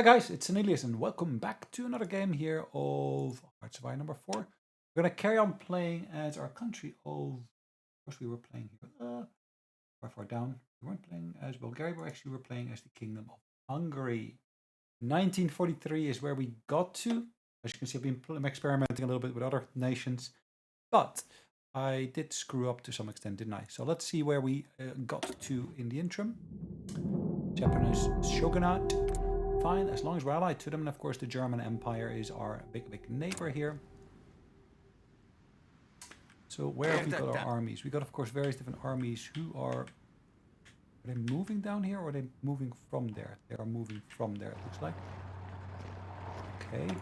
Hi guys, it's Sonelias and welcome back to another game here of Hearts of Iron number 4. We're going to carry on playing as our country of course we were playing here, far down. We weren't playing as Bulgaria, we actually were playing as the Kingdom of Hungary. 1943 is where we got to. As you can see, I've been experimenting a little bit with other nations, but I did screw up to some extent, didn't I? So let's see where we got to in the interim. Japanese shogunate. Fine, as long as we're allied to them, and of course the German Empire is our big neighbor here. So where have we got our armies? We got, of course, various different armies who are they moving down here or are they moving from there? They are moving from there, it looks like. Okay.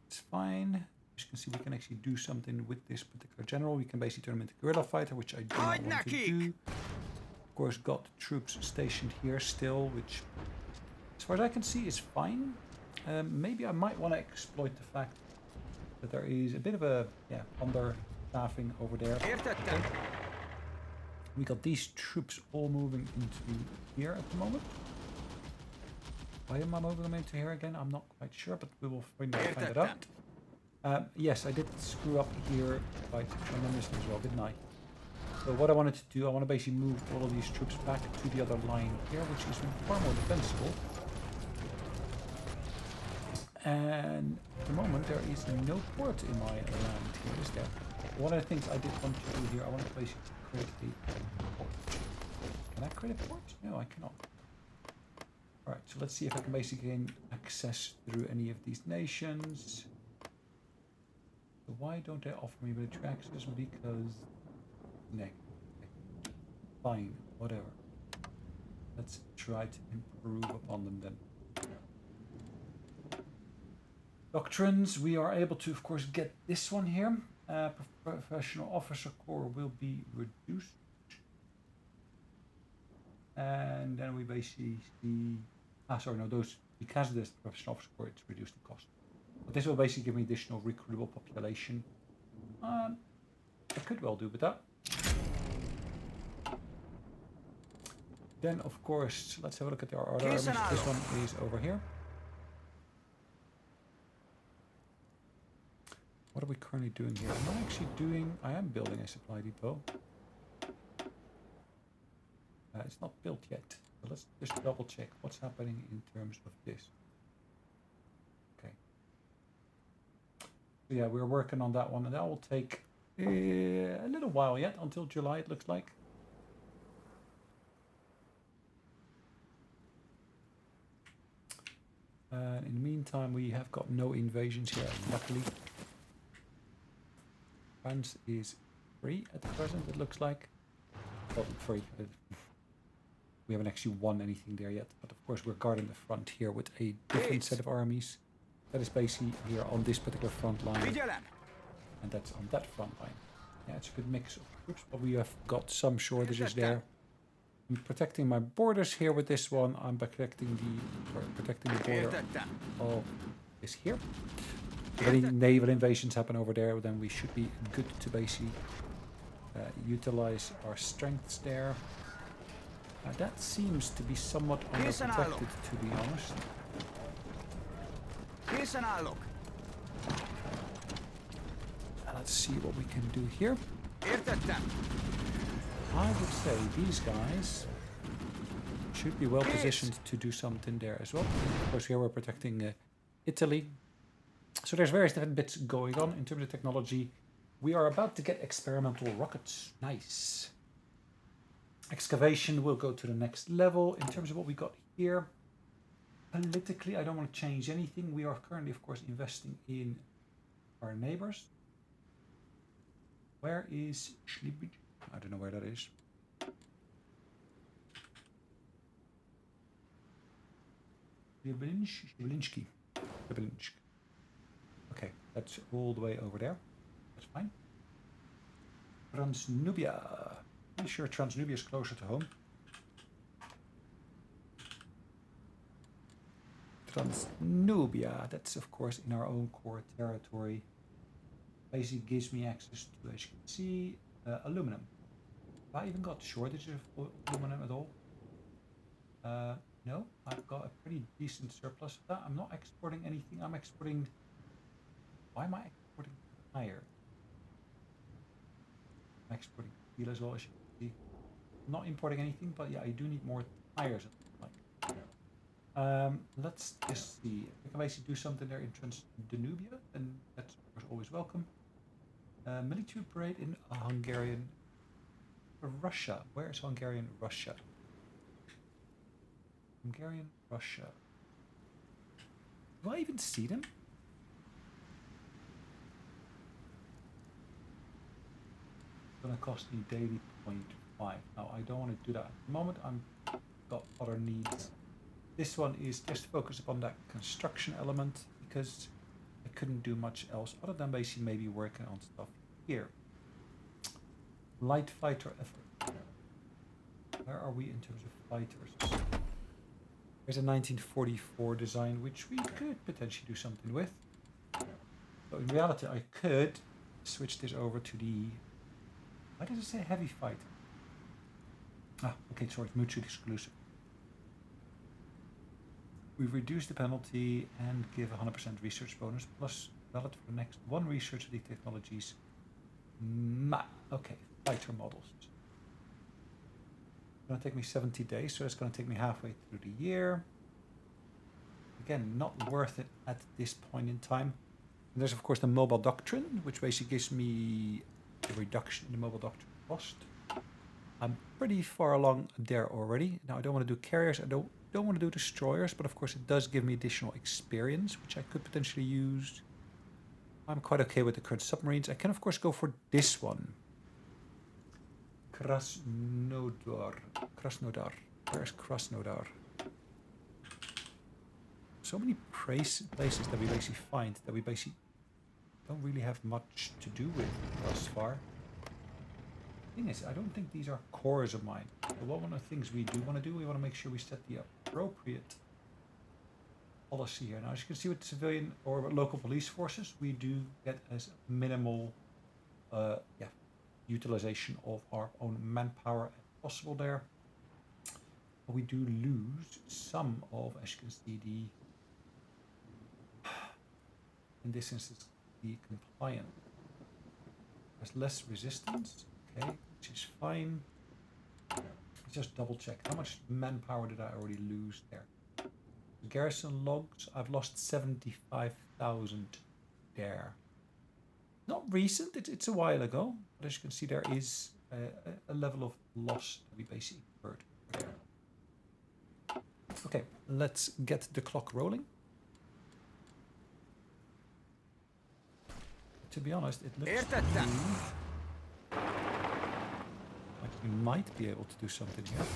It's fine. As you can see, we can actually do something with this particular general. We can basically turn him into guerrilla fighter, which I do not want to do. Of course, got troops stationed here still, which, as far as I can see, is fine. Maybe I might want to exploit the fact that there is a bit of a understaffing over there. Okay. We got these troops all moving into here at the moment. Why am I moving them into here again? I'm not quite sure, but we will find it out. Yes, I did screw up here by tremendously as well, didn't I? So what I wanted to do, I want to basically move all of these troops back to the other line here, which is far more defensible. And at the moment there is no port in my land here, is there? One of the things I did want to do here, I want to basically create a port. Can I create a port? No, I cannot. Alright, so let's see if I can basically gain access through any of these nations. So why don't they offer me military access? Because... okay. Fine, whatever. Let's try to improve upon them then. Doctrines, we are able to, of course, get this one here. Professional officer corps will be reduced. And then we basically see... because of this professional officer corps, it's reduced in cost. But this will basically give me additional recruitable population. I could well do with that. Then, of course, let's have a look at our other armies. This one is over here. What are we currently doing here? I am building a supply depot. It's not built yet. So let's just double check what's happening in terms of this. Okay. So yeah, we're working on that one, and that will take a little while yet, until July it looks like. In the meantime, we have got no invasions here, luckily. France is free at the present, it looks like. Well, free. We haven't actually won anything there yet, but of course we're guarding the front here with a different set of armies. That is basically here on this particular front line, and that's on that front line. Yeah, it's a good mix of troops, but we have got some shortages there. I'm protecting my borders here with this one. I'm protecting the border of this here. If any naval invasions happen over there, then we should be good to basically utilize our strengths there. That seems to be somewhat underprotected, to be honest. Let's see what we can do here. I would say these guys should be well positioned to do something there as well. Of course, here we're protecting Italy. So there's various different bits going on in terms of technology. We are about to get experimental rockets. Nice. Excavation will go to the next level. In terms of what we got here, politically, I don't want to change anything. We are currently, of course, investing in our neighbors. Where is Schlieffen? I don't know where that is. Shlievinski. Okay, that's all the way over there. That's fine. Transnubia. Pretty sure Transnubia is closer to home. Transnubia, that's of course in our own core territory. Basically gives me access to, as you can see, aluminum. Have I even got shortages of aluminum at all? No, I've got a pretty decent surplus of that. I'm not exporting anything. I'm exporting... Why am I exporting tire? I'm exporting steel as well, as you can see. I'm not importing anything, but yeah, I do need more tires. Let's just see. If we can basically do something there in Trans-Danubia, then that's of course always welcome. Military parade in Hungarian Russia. Where is Hungarian Russia? Hungarian Russia. Do I even see them? It's gonna cost me daily 0.5. Now I don't want to do that at the moment. I've got other needs. This one is just focused upon that construction element because I couldn't do much else other than basically maybe working on stuff here. Light fighter effort. Where are we in terms of fighters? There's a 1944 design which we could potentially do something with. So in reality I could switch this over to the... Why does it say heavy fighter? Ah, okay, sorry, it's mutually exclusive. We've reduced the penalty and give 100% research bonus plus valid for the next one research of the technologies. Okay, fighter models. It's going to take me 70 days, so it's going to take me halfway through the year. Again, not worth it at this point in time. And there's of course the mobile doctrine, which basically gives me a reduction in the mobile doctrine cost. I'm pretty far along there already. Now I don't want to do carriers, I don't want to do destroyers, but of course it does give me additional experience, which I could potentially use. I'm quite okay with the current submarines. I can of course go for this one. Krasnodar. Where's Krasnodar? So many places that we basically find that we basically don't really have much to do with thus far. Thing is, I don't think these are cores of mine. But one of the things we do want to do, we want to make sure we set the appropriate policy here. Now, as you can see with civilian or local police forces, we do get as minimal utilization of our own manpower as possible there. But we do lose some of, as you can see, in this instance, the compliant. There's less resistance, okay, which is fine. Let's just double check. How much manpower did I already lose there? The garrison logs, I've lost 75,000 there. Not recent, it's a while ago, but as you can see, there is a level of loss that we basically incurred there. Okay, let's get the clock rolling. To be honest, it looks to me like we might be able to do something here.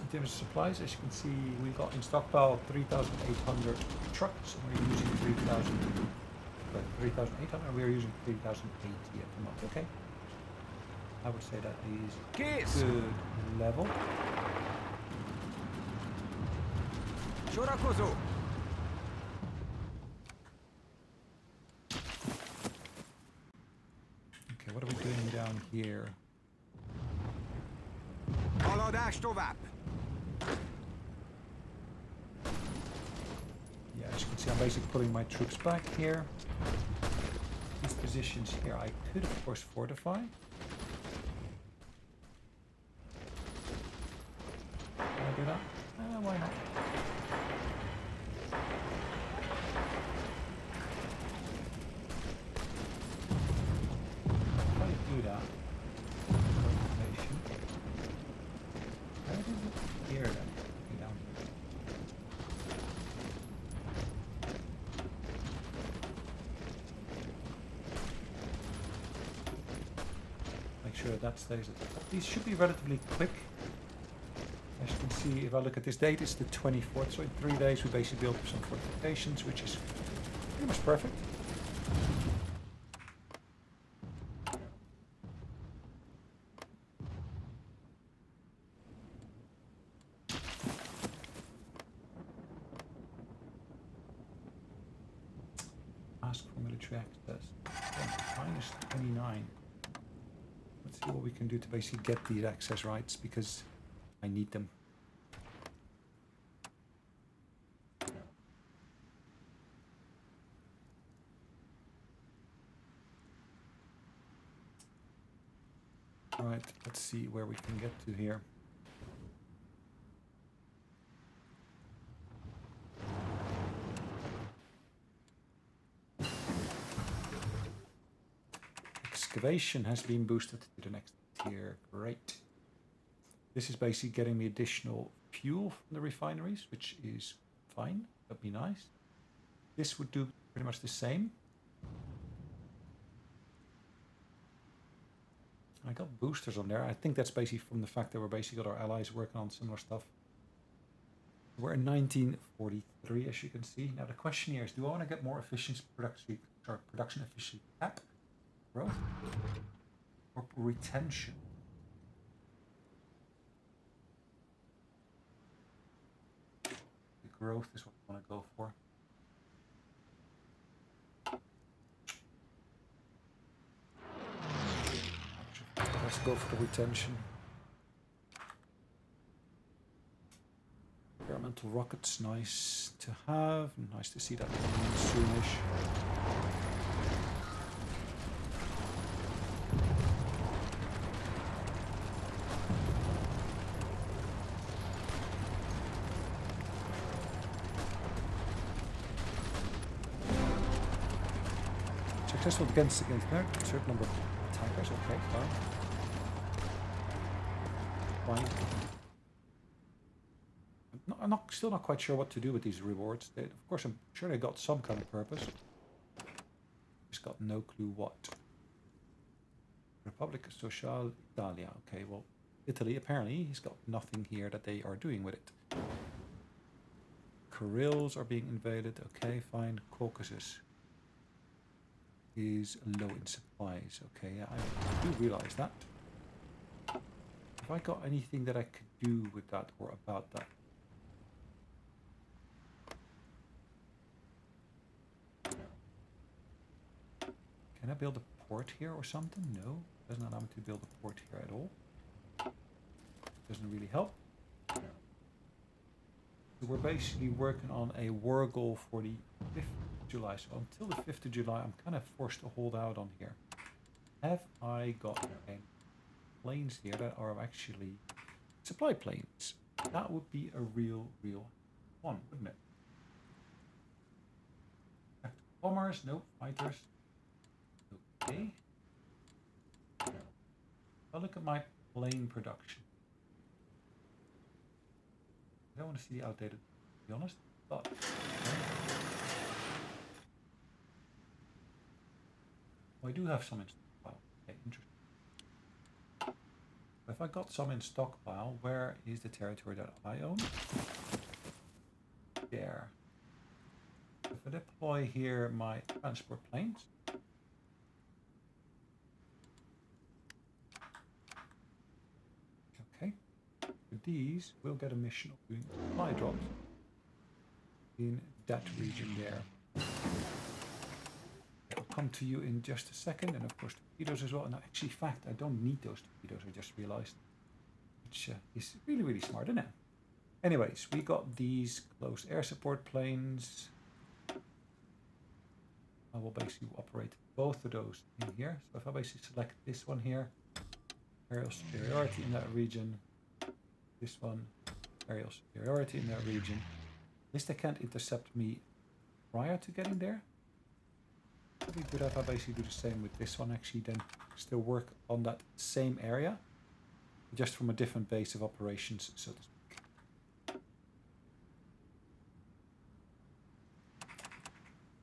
In terms of supplies, as you can see, we got in stockpile 3,800 trucks, and we're using 3,800, and we're using 3,080 at the moment. Okay, I would say that is good level. Okay, what are we doing down here? Yeah, as you can see, I'm basically pulling my troops back here. These positions here I could of course fortify. Can I do that? Why not? Do that. How does it hear that? Down here. Make sure that stays at the top. These should be relatively quick. As you can see, if I look at this date, it's the 24th, so in 3 days we basically built some fortifications, which is pretty much perfect. Ask for military access. Minus 29. Let's see what we can do to basically get these access rights, because I need them. Right, let's see where we can get to here. Excavation has been boosted to the next tier. Great. This is basically getting me additional fuel from the refineries, which is fine. That'd be nice. This would do pretty much the same. I got boosters on there. I think that's basically from the fact that we're basically got our allies working on similar stuff. We're in 1943, as you can see. Now the question here is, do I want to get more efficient production efficiency cap growth or retention? The growth is what I want to go for. Let's go for the retention. Experimental rockets, nice to have. Nice to see that coming in soonish. Successful against there, a certain number of tankers, okay, fine. I'm still not quite sure what to do with these rewards. Of course, I'm sure they got some kind of purpose. Just got no clue what. Republic Sociale Italia. Okay, well, Italy, apparently, he's got nothing here that they are doing with it. Karels are being invaded. Okay, fine. Caucasus is low in supplies. Okay, yeah, I do realize that. Have I got anything that I could do with that or about that? Can I build a port here or something? No, doesn't allow me to build a port here at all. Doesn't really help. So we're basically working on a war goal for the 5th of July. So until the 5th of July, I'm kind of forced to hold out on here. Have I got any planes here that are actually supply planes? That would be a real one, wouldn't it? Bombers, no. Fighters. Okay. I'll look at my plane production. I don't want to see the outdated, to be honest, but I do have some in stockpile. Okay, interesting. If I got some in stockpile, where is the territory that I own? There. If I deploy here my transport planes, okay, these will get a mission of doing supply drops in that region there. I'll come to you in just a second, and of course torpedoes as well. And actually, in fact, I don't need those torpedoes, I just realized, which is really smart, isn't it? Anyways, we got these close air support planes. I will basically operate both of those in here. So if I basically select this one here, aerial superiority in that region, this one, aerial superiority in that region. At least they can't intercept me prior to getting there. It'd be good if I basically do the same with this one, actually then still work on that same area, just from a different base of operations, so to speak.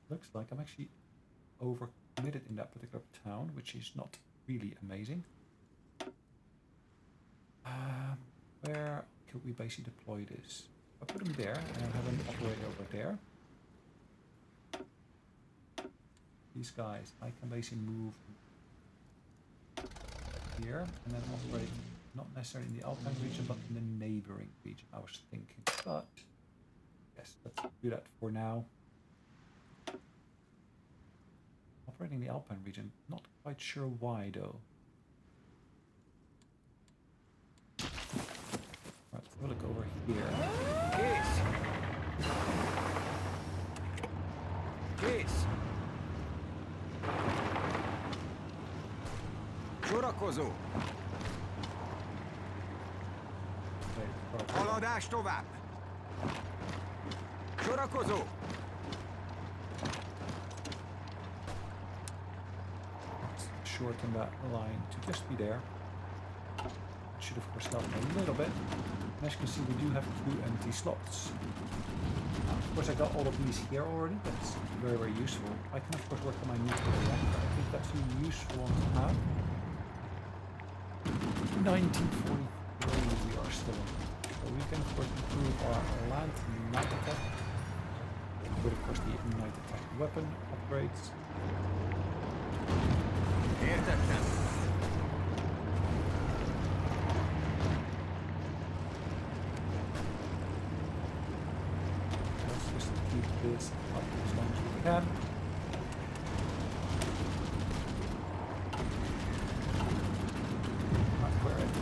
Looks like I'm actually over-committed in that particular town, which is not really amazing. Where could we basically deploy this? I put them there, and I have an operator over there. These guys, I can basically move here, and then operate not necessarily in the Alpine region, but in the neighboring region, I was thinking. But, yes, let's do that for now. Operating in the Alpine region, not quite sure why though. Have a look over here. Kész! Kész! Sorakozó! Haladás tovább! Sorakozó! Shorten that line to just be there. Should of course help a little bit. And as you can see, we do have 2 empty slots. Of course, I got all of these here already. That's very, very useful. I can of course work on my nuclear reactor. I think that's a useful one to have. 1943 we are still in. So we can of course improve our land night attack with of course the night attack weapon upgrades. Értettem. Let's just keep this up as long as we can. We're at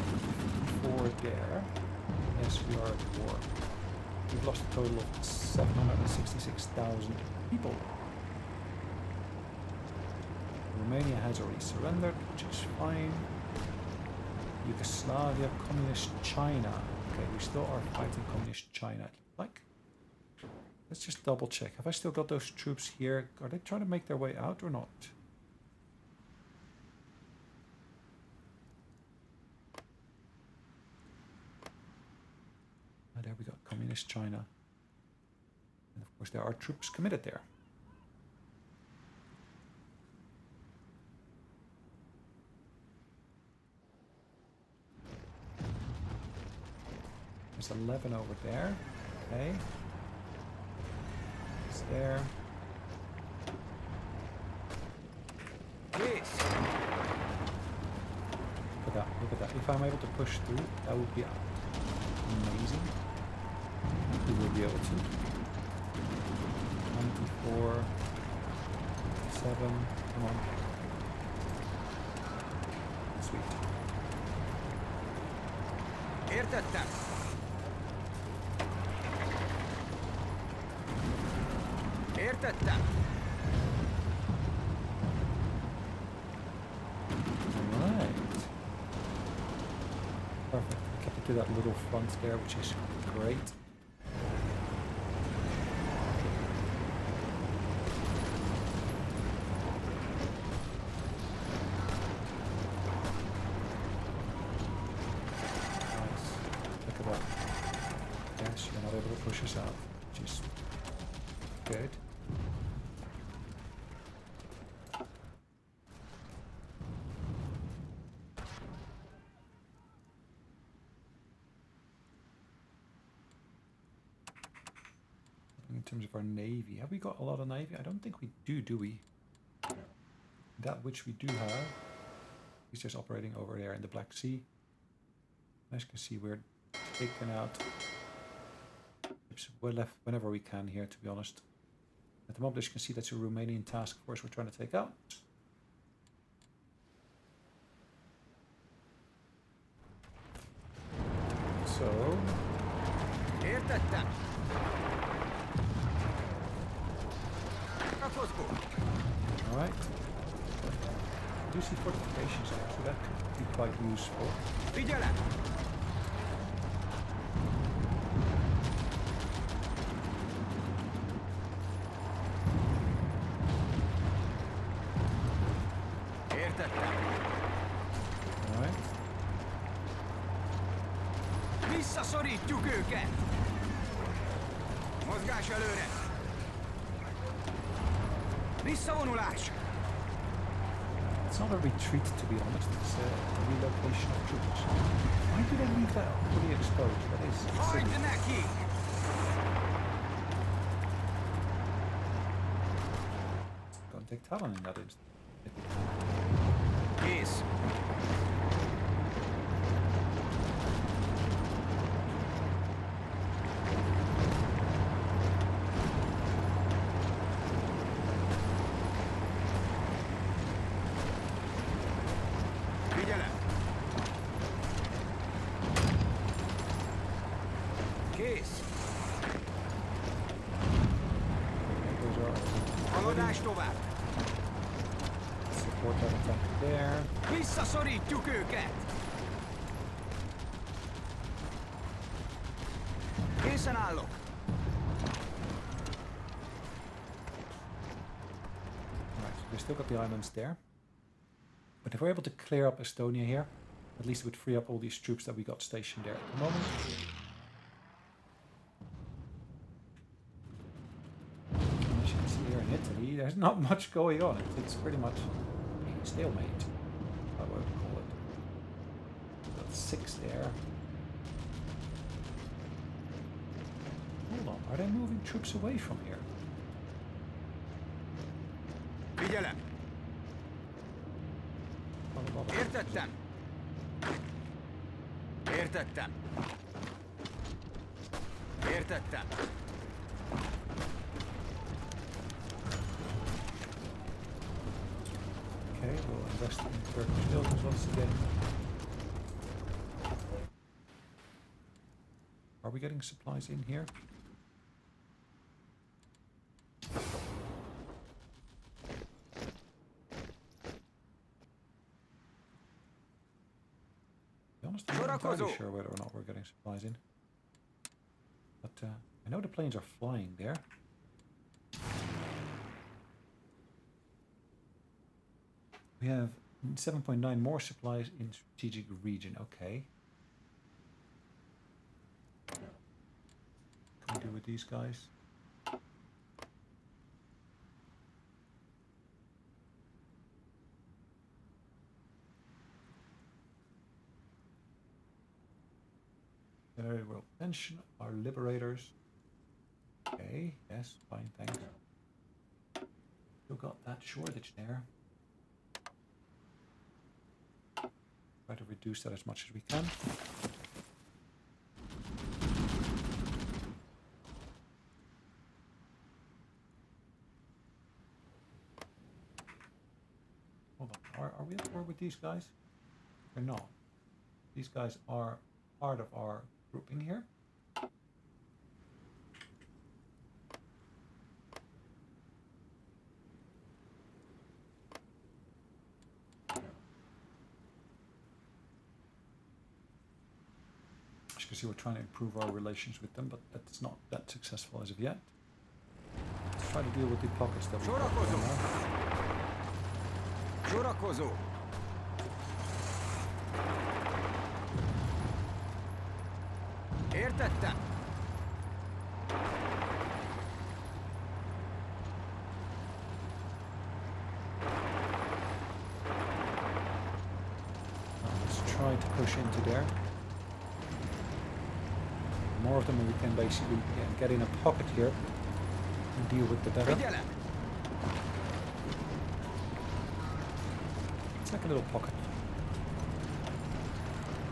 4 there. Yes, we are at war. We've lost a total of 766,000 people. Romania has already surrendered, which is fine. Yugoslavia, Communist China. Okay, we still are fighting Communist China. Like, let's just double check. Have I still got those troops here? Are they trying to make their way out or not? Ah, there we go, Communist China. And of course there are troops committed there. There's 11 over there. Okay. It's there. Yes. Look at that, look at that. If I'm able to push through, that would be amazing. We will be able to. 94, 7, come on. Sweet. Értettem. Értettem. Alright. Perfect. I kept it to that little front there, which is great. Push us out, which is good. In terms of our navy, have we got a lot of navy? I don't think we do we? That which we do have is just operating over there in the Black Sea. As you can see, we're taking out well left whenever we can here, to be honest. At the moment, as you can see, that's a Romanian task force we're trying to take out. So... Értettem. Alright. I do see fortifications there, so that could be quite useful. Figyelem! Visszaszorítjuk őket! Mozgás előre! Visszavonulás! It's not a retreat, to be honest. It's a relocation of troops. Why do they leave that fully exposed? That is silly. Hagyd neki! Gonna take Talon in that instant. Kész! support that attack there. Missä sodit tykykät? Készen állok. Alright, so we've still got the islands there. But if we're able to clear up Estonia here, at least it would free up all these troops that we got stationed there at the moment. And as you can see here in Italy, there's not much going on. It's pretty much a stalemate. I would call it. We've got 6 there. Hold on, are they moving troops away from here? Figyelem. Értettem. Értettem. Értettem. Okay, we'll invest in Turkish buildings once again. Are we getting supplies in here? I'm not entirely sure whether or not we're getting supplies in. But I know the planes are flying there. We have 7.9 more supplies in strategic region. Okay. What can we do with these guys? Very well. Pension our liberators. Okay, yes, fine, thanks. Still got that shortage there. Try to reduce that as much as we can. Hold on, are we at war with these guys? We're not. These guys are part of our grouping here. As you can see, we're trying to improve our relations with them, but that's not that successful as of yet. Let's try to deal with the pockets that we've got there now. Sorakozó. Értettem. Let's try to push into there. The more of them we can basically get in a pocket here and deal with, the better. Figyelem. It's like a little pocket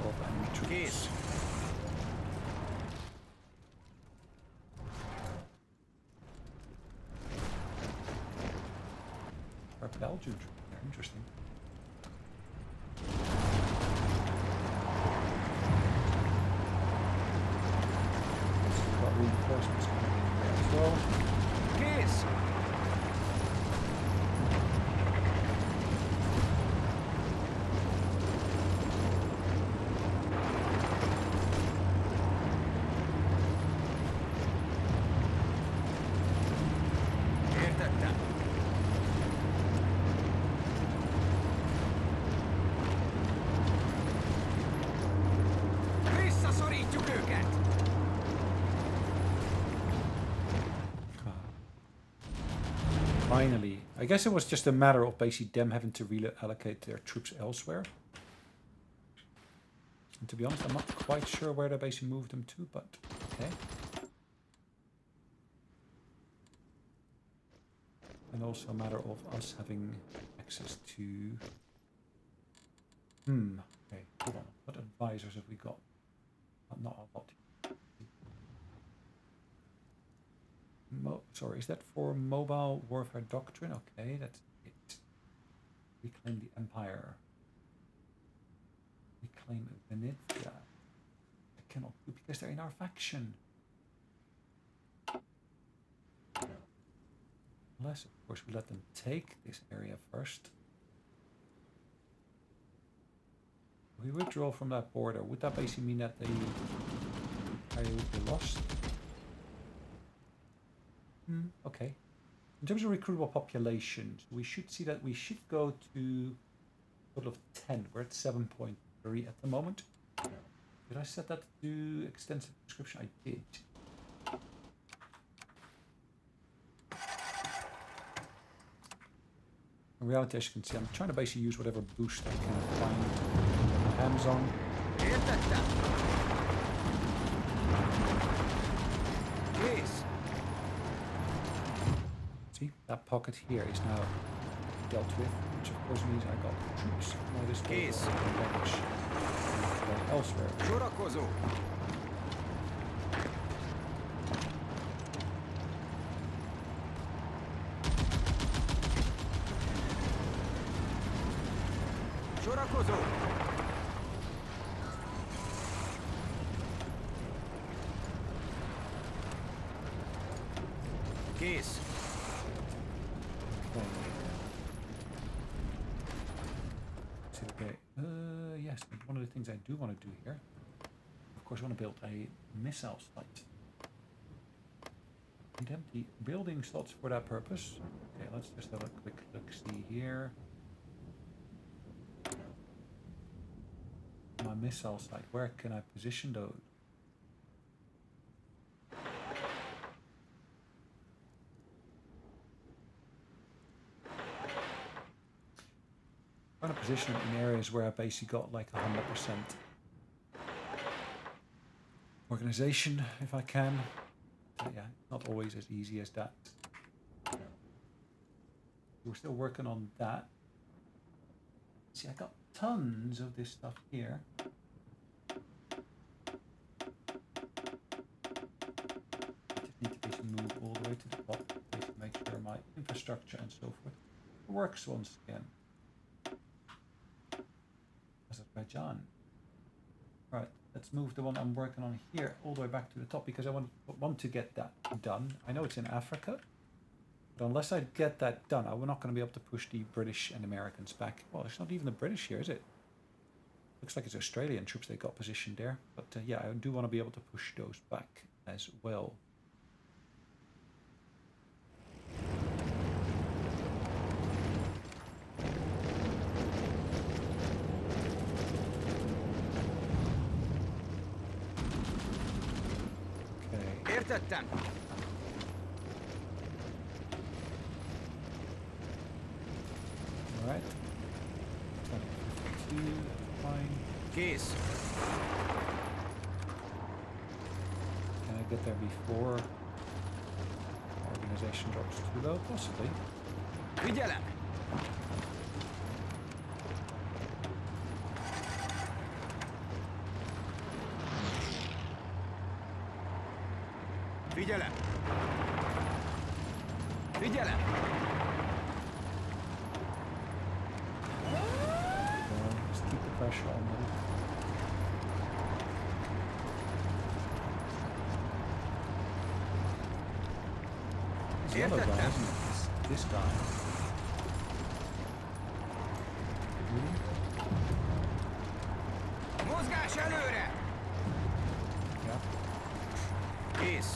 of enemy troops. Kész. Our Belgian troops, they're interesting. So we've got reinforcements coming in there as well. Kész. Értettem. Visszaszorítjuk őket. Finally, I guess it was just a matter of basically them having to reallocate their troops elsewhere. And to be honest, I'm not quite sure where they basically moved them to, but okay. And also a matter of us having access to... okay, hold on. What advisors have we got? Not a lot. Sorry, is that for mobile warfare doctrine? Okay, that's it. Reclaim the empire. Reclaim Venetia. I cannot do because they're in our faction. Unless, of course, we let them take this area first. we withdraw from that border, would that basically mean that the area would be lost? Okay. In terms of recruitable populations, we should see that we should go to a total of 10. We're at 7.3 at the moment. Did I set that to do extensive description? I did. In reality, as you can see, I'm trying to basically use whatever boost I can find my hands on. See, that pocket here is now dealt with, which of course means I got troops. Now this way leverage elsewhere. Kész. Okay. Yes, one of the things I do want to do here, of course, I want to build a missile site. Need empty building slots for that purpose. Okay, let's just have a quick look-see here. My missile site, where can I position those? I'm going to position it in areas where I basically got like 100% organization, if I can. But yeah, not always as easy as that. We're still working on that. See, I got tons of this stuff here. I just need to basically move all the way to the top, basically make sure my infrastructure and so forth works once again. Azerbaijan. Right, let's move the one I'm working on here all the way back to the top because I want to get that done. I know it's in Africa, but unless I get that done, I'm not going to be able to push the British and Americans back. Well, it's not even the British here, is it? Looks like it's Australian troops they got positioned there. But yeah, I do want to be able to push those back as well. Értettem. All right. 52, fine. Kész. Can I get there before organization drops too low? Possibly. Figyelem. Figyelem! Figyelem! Just keep the pressure on them. This yellow guy, isn't it? This guy. Really? Mozgás előre! Yeah. Kész.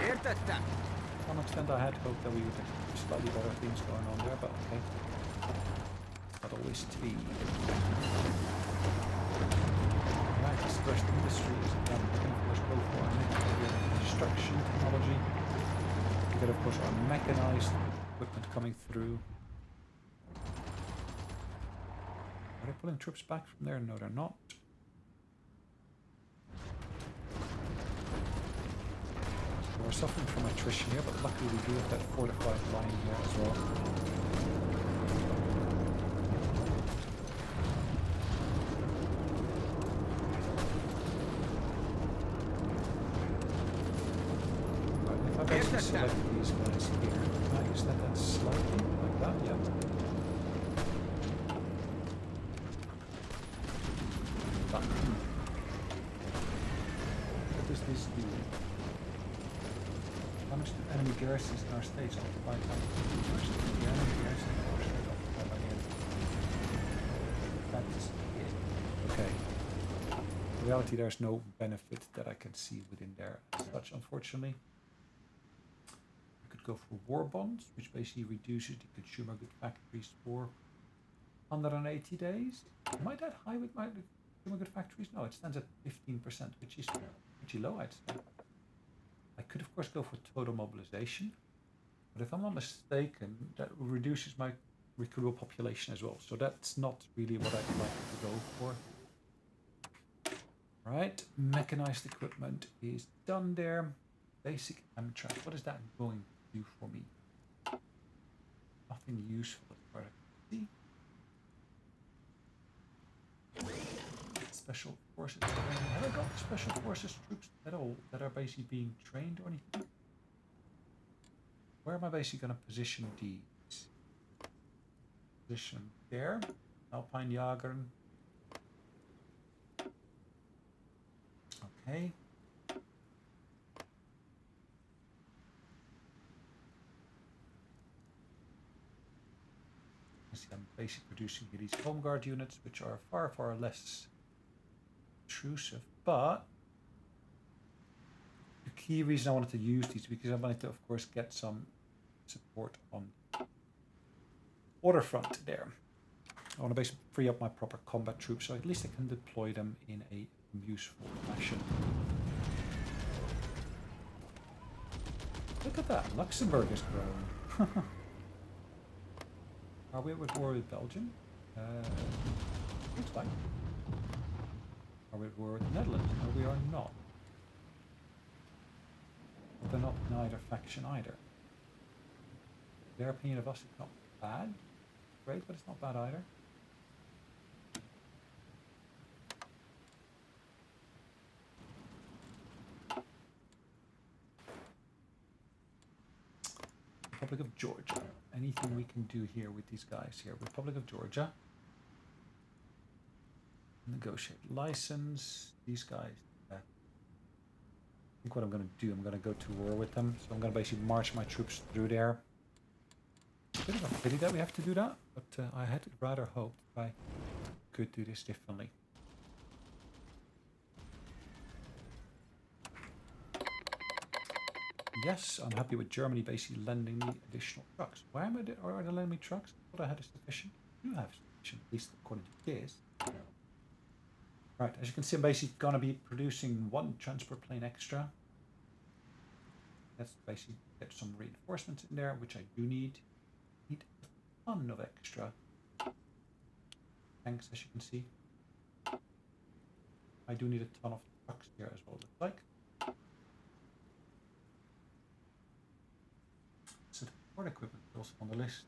Értettem. To some extent I had hoped that we would have slightly better things going on there, but okay. Not always to be. Right, this first industry is done. Let's go for our construction technology. We get, of course, our mechanized equipment coming through. Are they pulling troops back from there? No, they're not. We're suffering from attrition here, but luckily we do have that fortified line here as well. Right, if I basically select these guys here, can I use that slightly like that? Yeah. But, what does this do? How much do enemy garrisons in our states occupy? The enemy garrisons in our states occupy by the enemy. reality, there's no benefit that I can see within there as such, unfortunately. We could go for war bonds, which basically reduces the consumer good factories for 180 days. Am I that high with my consumer good factories? No, it stands at 15%, which is pretty low, I'd say. I could, of course, go for total mobilization. But if I'm not mistaken, that reduces my recruitable population as well. So that's not really what I'd like to go for. Right, mechanized equipment is done there. Basic Amtrak, what is that going to do for me? Nothing useful as far as I can see. Special forces training. Have I got special forces troops at all that are basically being trained or anything? Where am I basically going to position these? Position there. Alpine Jagern. Okay. See, I'm basically producing here these home guard units, which are far, far less intrusive, but the key reason I wanted to use these because I wanted to, of course, get some support on waterfront there. I want to basically free up my proper combat troops, so at least I can deploy them in a useful fashion. Look at that, Luxembourg is growing. Are we at war with Belgium? Looks like. Are we at war with the Netherlands? No, we are not. But they're not neither faction either. Their opinion of us is not bad. Great, but it's not bad either. Republic of Georgia. Anything we can do here with these guys here? Republic of Georgia. Negotiate license. These guys. I think what I'm going to do, I'm going to go to war with them. So I'm going to basically march my troops through there. Bit of a pity that we have to do that, but I had rather hoped I could do this differently. Yes, I'm happy with Germany basically lending me additional trucks. Why are they lending me trucks? I thought I had a sufficient. I do have sufficient, at least according to this. Right, as you can see, I'm basically going to be producing one transport plane extra. Let's basically get some reinforcements in there, which I do need. Need a ton of extra tanks, as you can see. I do need a ton of trucks here as well, looks like. So the support equipment is also on the list.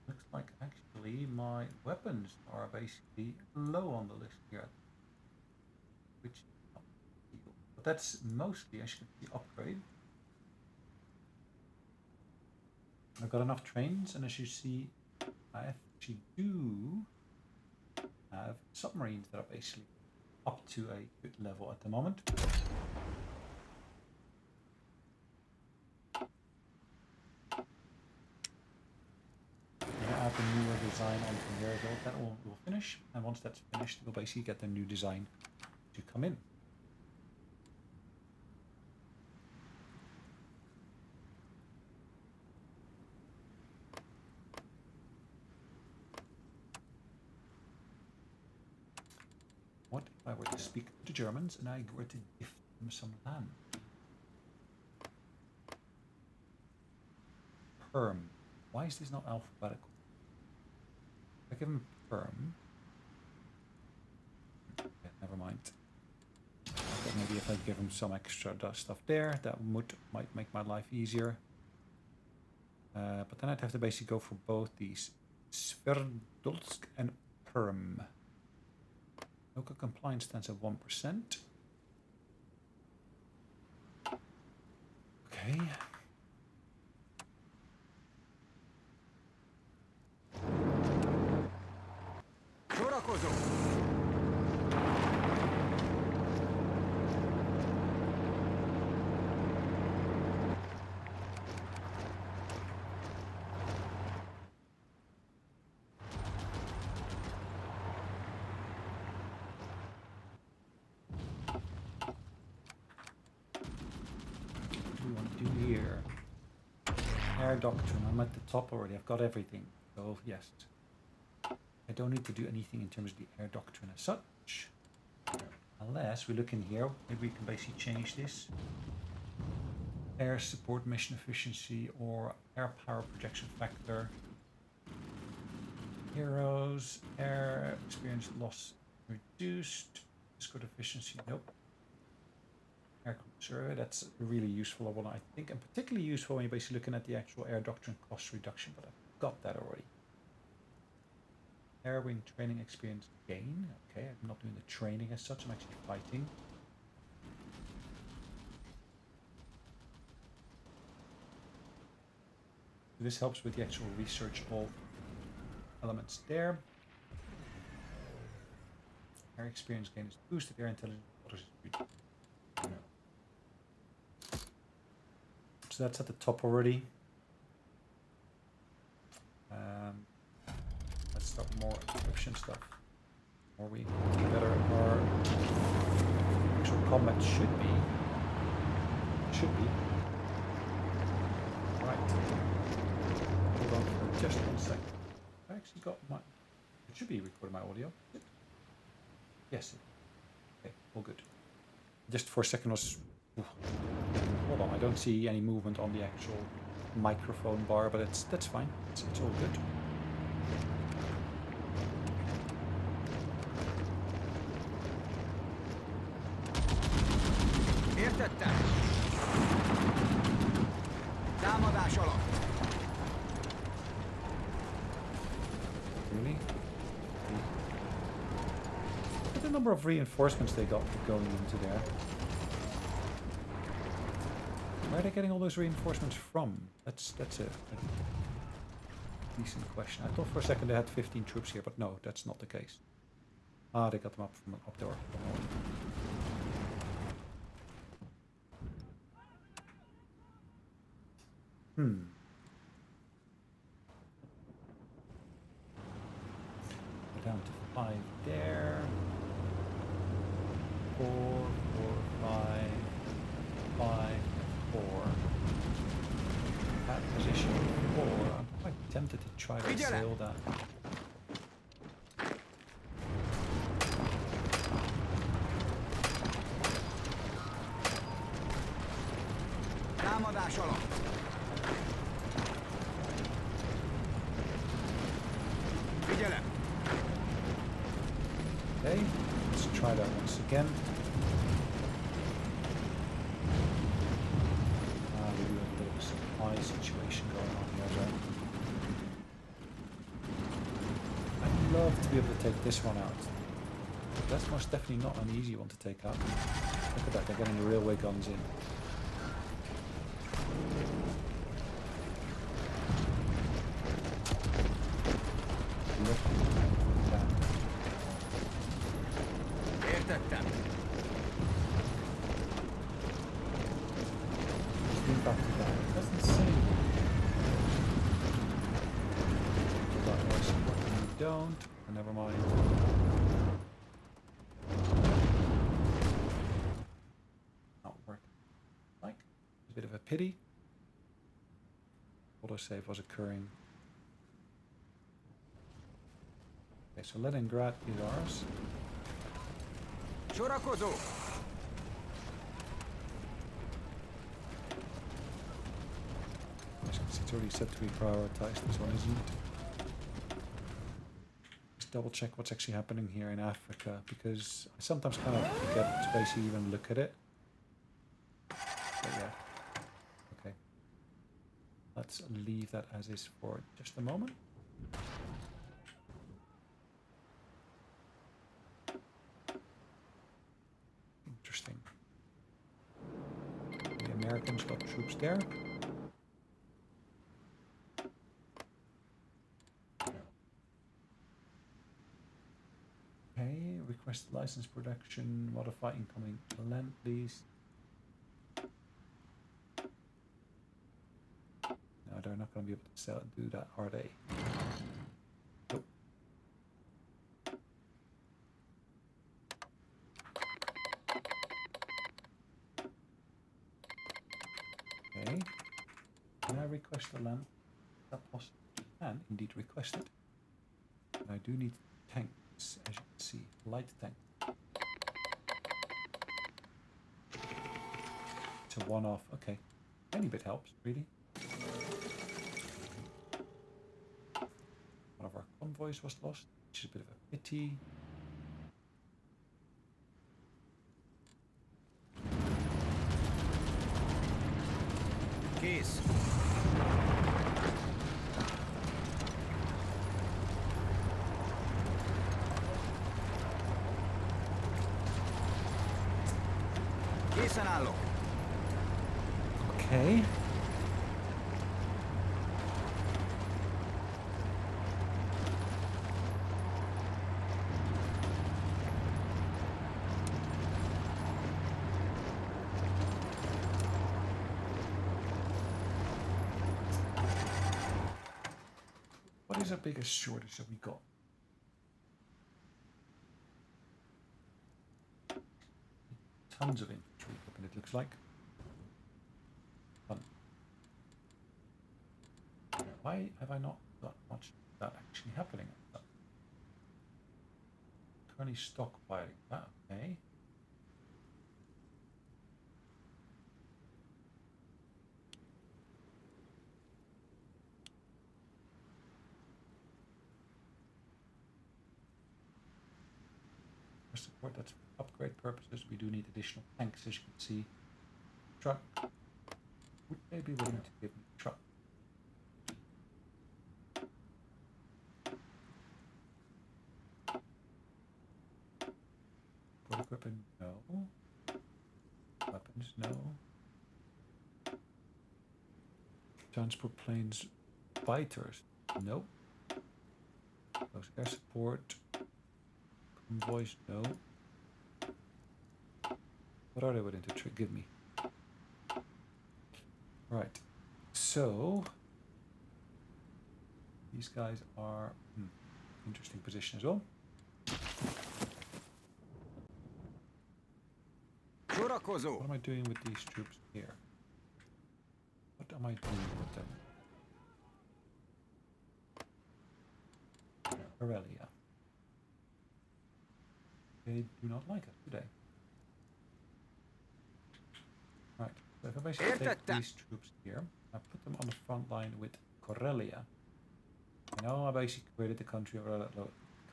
Looks like actually my weapons are basically low on the list here, which is not ideal. But that's mostly, as you can see, upgrade. I've got enough trains, and as you see, I actually do have submarines that are basically up to a good level at the moment. Add the newer design on from there as well. That will finish, and once that's finished, we'll basically get the new design to come in. What if I were to speak to Germans and I were to gift them some land? Perm. Why is this not alphabetical? If I give them perm. Okay, never mind. But maybe if I give them some extra stuff there, that might make my life easier. But then I'd have to basically go for both these Sverdlovsk and perm. Local compliance stands at 1%. Okay. air doctrine. I'm at the top already. I've got everything. So yes. I don't need to do anything in terms of the air doctrine as such. Unless we look in here, maybe we can basically change this. Air support mission efficiency or air power projection factor. Heroes, air experience loss reduced. Escort efficiency, nope. Air survey, that's a really useful one, I think, and particularly useful when you're basically looking at the actual air doctrine cost reduction, but I've got that already. Air wing training experience gain. Okay, I'm not doing the training as such, I'm actually fighting. This helps with the actual research of elements there. Air experience gain is boosted, air intelligence is reduced. So that's at the top already. Let's start more encryption stuff. More we get better our actual combat should be. Right. Hold on for just 1 second. I actually got my. It should be recording my audio. Yes. Okay, all good. Just for a second was. Hold on, I don't see any movement on the actual microphone bar, but that's fine. It's all good. Értettem. Támadás alatt. Really? Look at the number of reinforcements they got going into there. Where are they getting all those reinforcements from? That's a decent question. I thought for a second they had 15 troops here, but no, that's not the case. Ah, they got them up from up there. We're down to 5 there. 4, 5, 5, 4. At position 4. I'm quite tempted to try to sail that. Támadás alatt. Figyelem. Okay, let's try that once again. We do have a bit of a supply situation going on here, though. I'd love to be able to take this one out. But that's most definitely not an easy one to take out. Look at that, they're getting the railway guns in. Look at that. Értettem. Back to that. It doesn't say. That was what you don't. Oh, never mind. Not working. Like, a bit of a pity. Autosave was occurring. Okay, so Leningrad is ours. Sorakozó. It's already set to be prioritized, this one isn't. Just double check what's actually happening here in Africa, because I sometimes kind of forget to basically even look at it. But yeah. Okay. Let's leave that as is for just a moment. Interesting. The Americans got troops there. Okay, request license production, modify incoming land lease. No, they're not going to be able to sell and do that, are they? Nope. Okay. Can I request request the land. That possibly can indeed request it. And I do need tanks, as you can see, light tank. It's a one-off. Okay, any bit helps, really. One of our convoys was lost, which is a bit of a pity. Kész. Készen állok. Okay. What is our biggest shortage that we got? Tons of infantry equipment, it looks like. Fun. Why have I not got much of that actually happening? Currently stockpiling that, okay. For support, that's for upgrade purposes. We do need additional tanks, as you can see. Truck. Would they be willing to give me a truck? Port equipment, no. Weapons, no. Transport planes, biters, no. Those air support, convoys, no. What are they willing to give me? Right, so these guys are interesting position as well. What am I doing with these troops here? What am I doing with them? Aurelia. They do not like us, do they? Right, so if I basically take these troops here, I put them on the front line with Karelia. I know I basically created the country of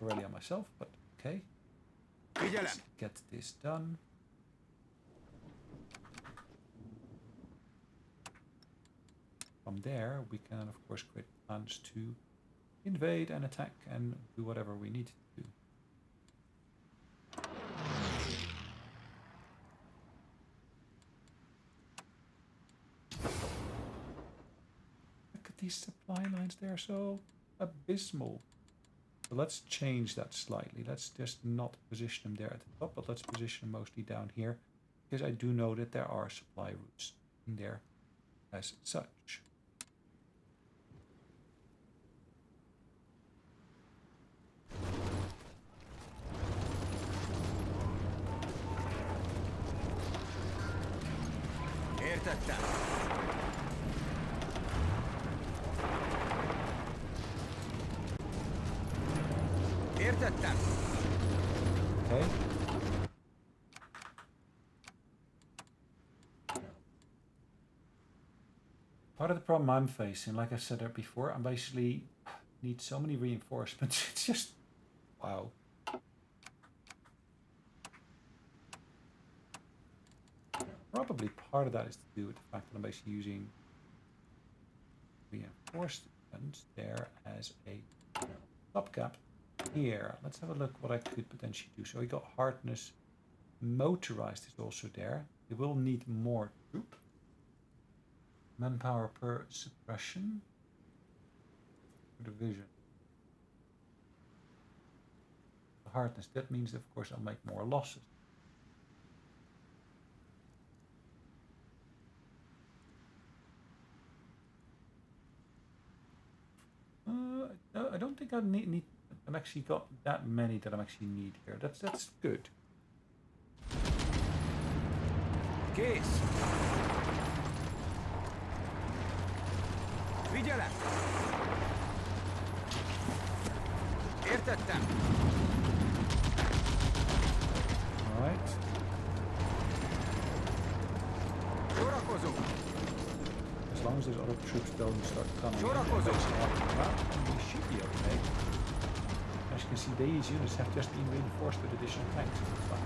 Karelia myself, but okay. Let's get this done. From there, we can of course create plans to invade and attack and do whatever we need to do. Look at these supply lines, they're so abysmal. So let's change that slightly. Let's just not position them there at the top, but let's position them mostly down here, because I do know that there are supply routes in there as such. Értettem. Értettem. Okay. Part of the problem I'm facing, like I said there before, I basically need so many reinforcements. It's just, wow. Probably part of that is to do with the fact that I'm basically using reinforcements there as a stopgap here. Let's have a look what I could potentially do. So we got hardness. Motorized is also there. It will need more troop. Manpower per suppression. Division. Hardness. That means, of course, I'll make more losses. I don't think I need. I've actually got that many that I actually need here. That's good. Kész. Figyelem! Értettem! Alright. Sorakozó! As long as those other troops don't start coming in, Sorakozó! we should be okay. As you can see, these units have just been reinforced with additional tanks. Fine.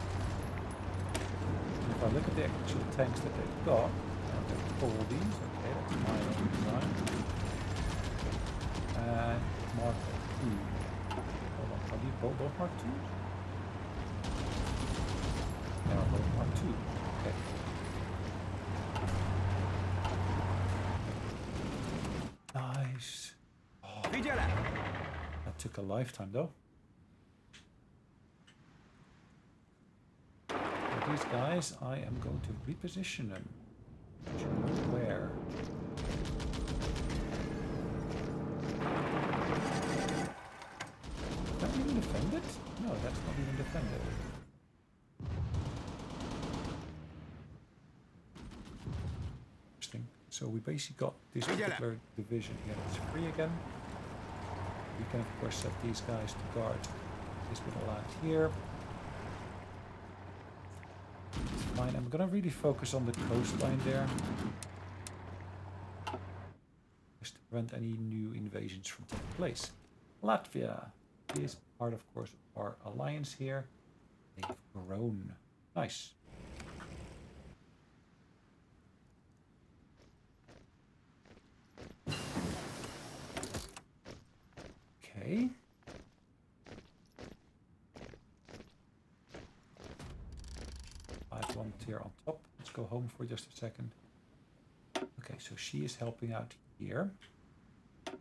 And if I look at the actual tanks that they've got, they're all these. Okay, that's my own design. And Mark II. Hold on, are these both Mark IIs? They are both Mark II. Okay. Nice. Oh, that took a lifetime though. For these guys, I am going to reposition them. Where? Is that even defended? No, that's not even defended. Interesting. So we basically got this particular division here that's free again. We can of course set these guys to guard this little land here. It's fine. I'm gonna really focus on the coastline there. Just to prevent any new invasions from taking place. Latvia is part, of course, of our alliance here. They've grown. Nice. Okay. I have one tier on top. Let's go home for just a second. Okay, so she is helping out here. Of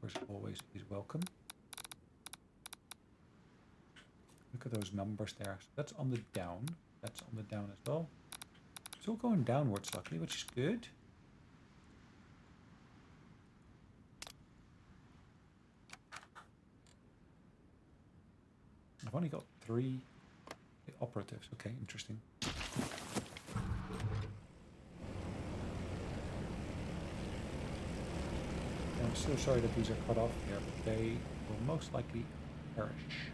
course, always is welcome. Look at those numbers there. So that's on the down. That's on the down as well. It's all going downwards, luckily, which is good. I've only got 3 operatives. Okay, interesting. I'm so sorry that these are cut off here, but they will most likely perish.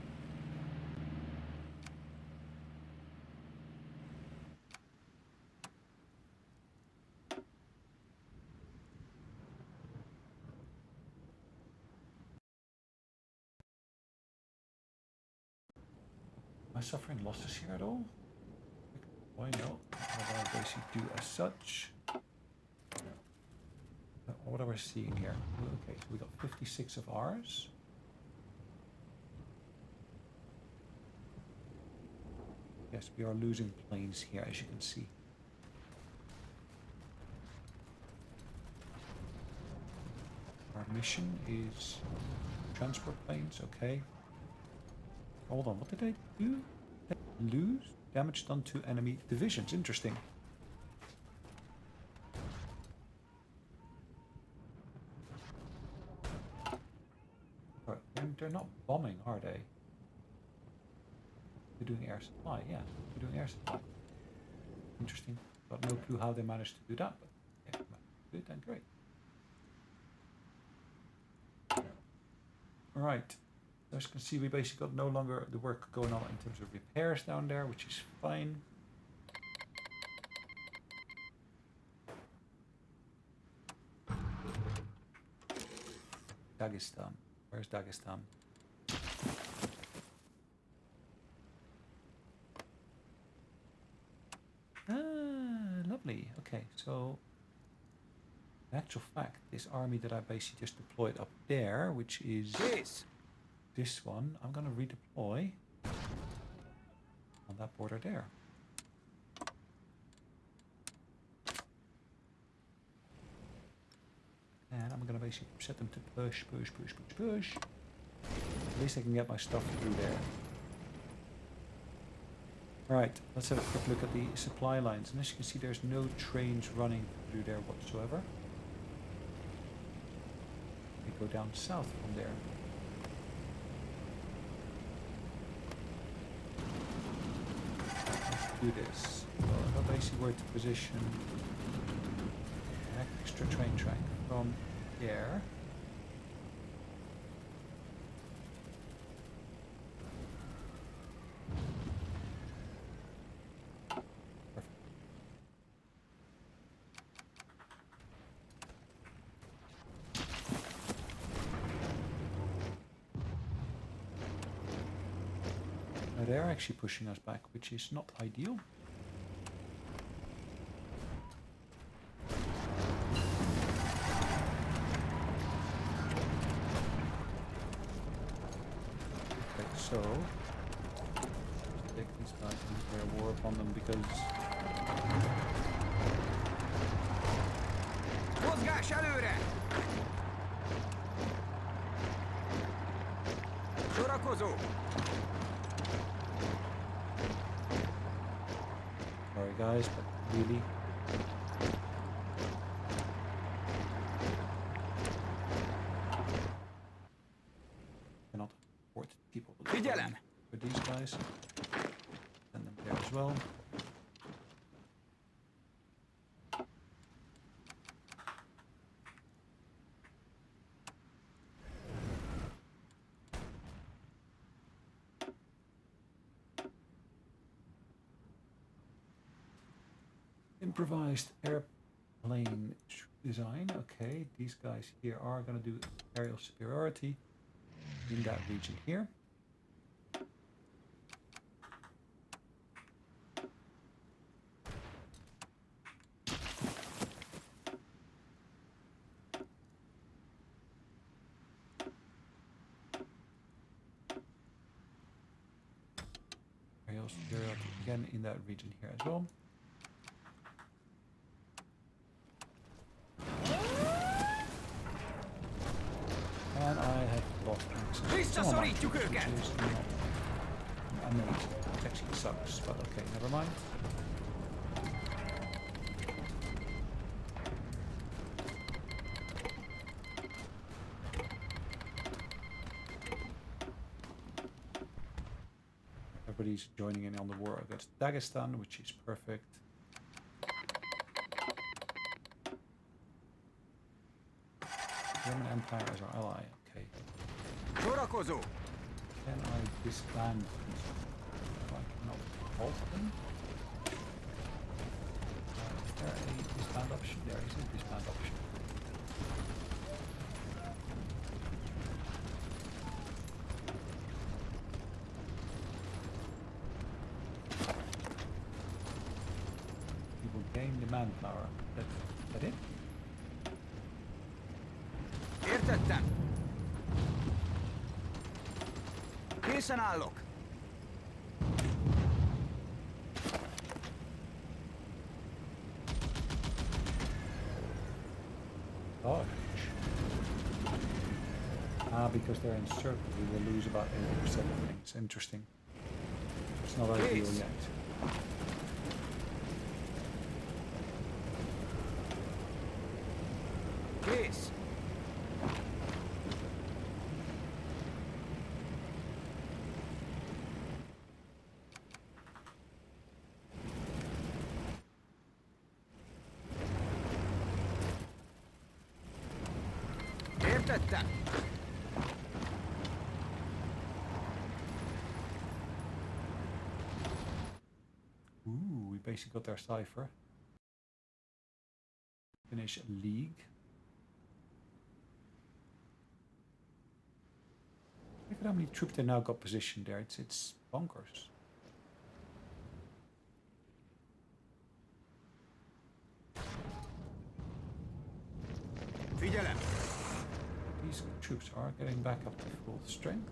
Am I suffering losses here at all? Why not? What I basically do as such. What are we seeing here? Okay, so we got 56 of ours. Yes, we are losing planes here, as you can see. Our mission is transport planes, okay. Hold on, what did they do? They lose damage done to enemy divisions. Interesting. Right, they're not bombing, are they? They're doing air supply, yeah. They're doing air supply. Interesting. Got no clue how they managed to do that, but yeah, good and great. Alright. As you can see, we basically got no longer the work going on in terms of repairs down there, which is fine. Dagestan. Where's Dagestan? Ah, lovely. Okay, so in actual fact, this army that I basically just deployed up there, which is this one, I'm going to redeploy on that border there. And I'm going to basically set them to push. At least I can get my stuff through there. Right, let's have a quick look at the supply lines. And as you can see, there's no trains running through there whatsoever. We go down south from there. Let's do this. Well, if I basically were to position an extra train track from here. They're actually pushing us back, which is not ideal. Okay, so take these guys and declare war upon them because Mozgás előre! Sorakozó! sorry guys, but really cannot afford people Figyelem! for these guys. Send them there as well. Improvised airplane design. Okay, these guys here are going to do aerial superiority in that region here. Aerial superiority again in that region here as well. And I have lost access to some of my troops, which is not amazing. It actually sucks, but okay, never mind. Everybody's joining in on the war against Dagestan, which is perfect. German Empire as our ally, okay. Sorakozó! Can I disband them? I cannot halt them? Is there a disband option? There is a disband option. You will gain the manpower. Is that it? Értettem! Készen állok! Gosh. Because they're in circle, we will lose about 80% of things. Interesting. It's not ideal yet. Kész! Értettem! Ooh, we basically got our cipher. Finish league. Look at how many troops they now got positioned there. It's bonkers. Figyelem! These troops are getting back up to full strength.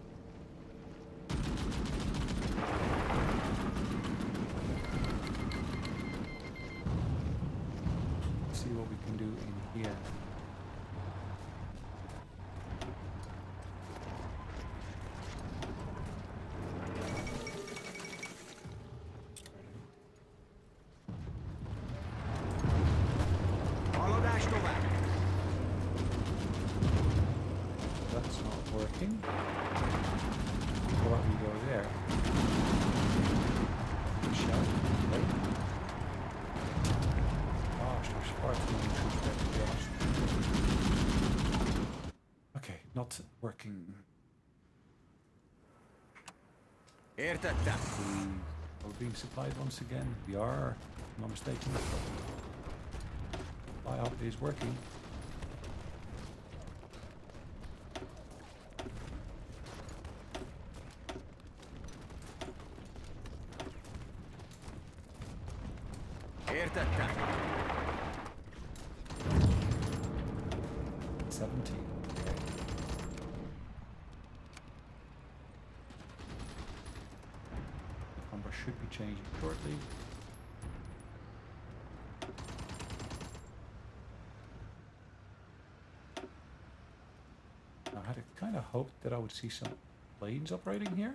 Let's see what we can do in here. Haladás tovább! That's not working. How about we go there? Shell, okay. Gosh, there's far too many troops there, to be honest. not working. Értettem. We're being supplied once again. We are, if I'm not mistaken. Supply hub is working. Értettem. 17. Number should be changing shortly. I had kind of hoped that I would see some planes operating here.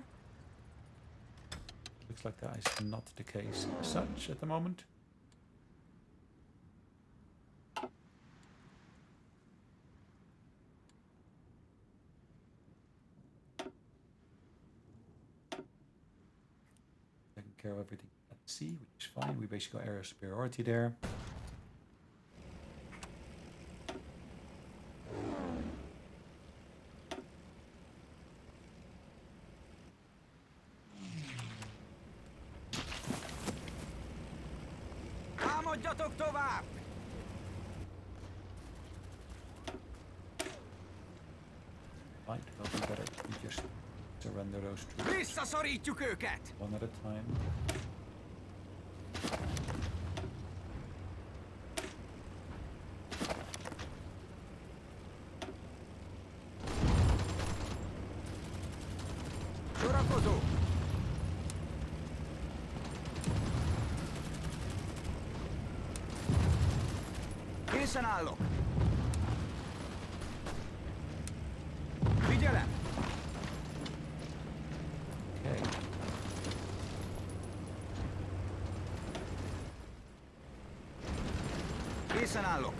Looks like that is not the case as such at the moment. Taking care of everything at sea, which is fine. We basically got area superiority there. Támadjatok tovább! Right, well, we better just surrender those troops Visszaszorítjuk őket! one at a time. Sorakozó! Készen állok! Figyelem! Okay. Készen állok!